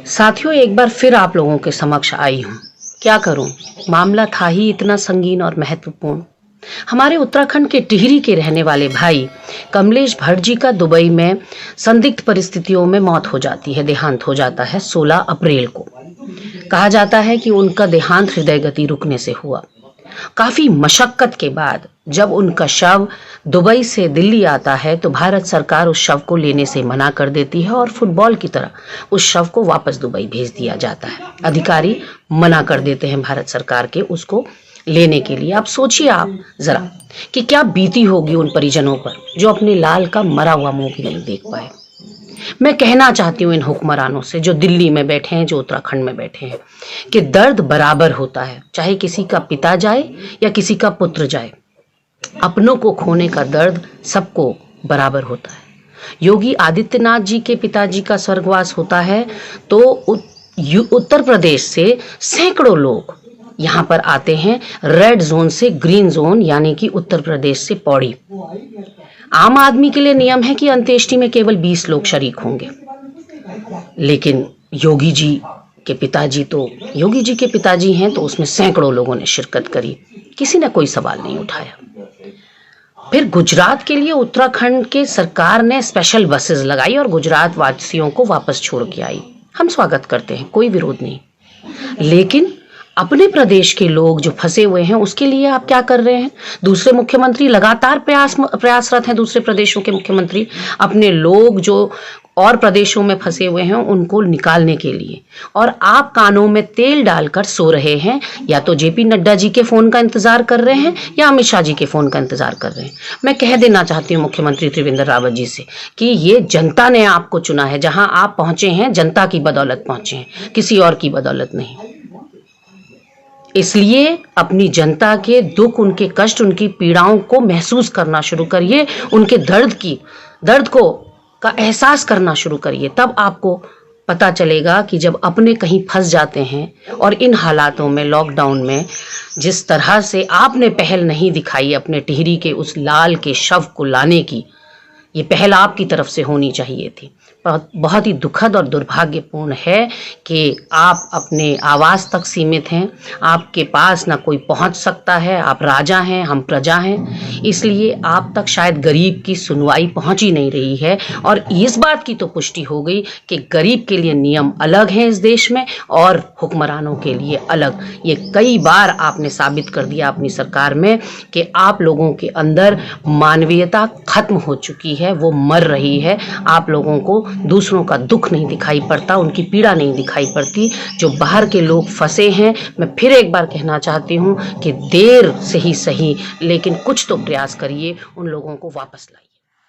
साथियों, एक बार फिर आप लोगों के समक्ष आई हूँ। क्या करूँ, मामला था ही इतना संगीन और महत्वपूर्ण। हमारे उत्तराखंड के टिहरी के रहने वाले भाई कमलेश भट्ट जी का दुबई में संदिग्ध परिस्थितियों में मौत हो जाती है, देहांत हो जाता है 16 अप्रैल को। कहा जाता है कि उनका देहांत हृदय गति रुकने से हुआ। काफी मशक्कत के बाद जब उनका शव दुबई से दिल्ली आता है तो भारत सरकार उस शव को लेने से मना कर देती है और फुटबॉल की तरह उस शव को वापस दुबई भेज दिया जाता है। अधिकारी मना कर देते हैं भारत सरकार के उसको लेने के लिए। अब सोचिए आप जरा कि क्या बीती होगी उन परिजनों पर जो अपने लाल का मरा हुआ मुंह भी नहीं देख पाए। मैं कहना चाहती हूँ इन हुक्मरानों से जो दिल्ली में बैठे हैं, जो उत्तराखंड में बैठे हैं, कि दर्द बराबर होता है, चाहे किसी का पिता जाए या किसी का पुत्र जाए। अपनों को खोने का दर्द सबको बराबर होता है। योगी आदित्यनाथ जी के पिताजी का स्वर्गवास होता है तो उत्तर प्रदेश से सैकड़ों लोग यहाँ पर आते हैं, रेड जोन से ग्रीन जोन यानी कि उत्तर प्रदेश से पौड़ी। आम आदमी के लिए नियम है कि अंत्येष्टि में केवल 20 लोग शरीक होंगे, लेकिन योगी जी के पिताजी हैं तो उसमें सैकड़ों लोगों ने शिरकत करी, किसी ने कोई सवाल नहीं उठाया। फिर गुजरात के लिए उत्तराखंड के सरकार ने स्पेशल बसेस लगाई और गुजरात वासियों को वापस छोड़ के आई। हम स्वागत करते हैं, कोई विरोध नहीं, लेकिन अपने प्रदेश के लोग जो फंसे हुए हैं उसके लिए आप क्या कर रहे हैं? दूसरे मुख्यमंत्री लगातार प्रयासरत हैं, दूसरे प्रदेशों के मुख्यमंत्री अपने लोग जो और प्रदेशों में फंसे हुए हैं उनको निकालने के लिए, और आप कानों में तेल डालकर सो रहे हैं। या तो जेपी नड्डा जी के फोन का इंतजार कर रहे हैं या अमित शाह जी के फोन का इंतजार कर रहे हैं। मैं कह देना चाहती हूँ मुख्यमंत्री त्रिवेंद्र रावत जी से कि ये जनता ने आपको चुना है। जहां आप पहुंचे हैं जनता की बदौलत पहुंचे हैं, किसी और की बदौलत नहीं। इसलिए अपनी जनता के दुख, उनके कष्ट, उनकी पीड़ाओं को महसूस करना शुरू करिए, उनके दर्द को का एहसास करना शुरू करिए। तब आपको पता चलेगा कि जब अपने कहीं फंस जाते हैं और इन हालातों में, लॉकडाउन में, जिस तरह से आपने पहल नहीं दिखाई अपने टिहरी के उस लाल के शव को लाने की, ये पहल आपकी तरफ से होनी चाहिए थी। बहुत ही दुखद और दुर्भाग्यपूर्ण है कि आप अपने आवास तक सीमित हैं, आपके पास ना कोई पहुंच सकता है। आप राजा हैं, हम प्रजा हैं, इसलिए आप तक शायद गरीब की सुनवाई पहुंच ही नहीं रही है। और इस बात की तो पुष्टि हो गई कि गरीब के लिए नियम अलग हैं इस देश में और हुक्मरानों के लिए अलग। ये कई बार आपने साबित कर दिया अपनी सरकार में कि आप लोगों के अंदर मानवीयता खत्म हो चुकी है, वो मर रही है। आप लोगों को दूसरों का दुख नहीं दिखाई पड़ता, उनकी पीड़ा नहीं दिखाई पड़ती। जो बाहर के लोग फंसे हैं, मैं फिर एक बार कहना चाहती हूँ कि देर से ही सही, लेकिन कुछ तो प्रयास करिए, उन लोगों को वापस लाइए।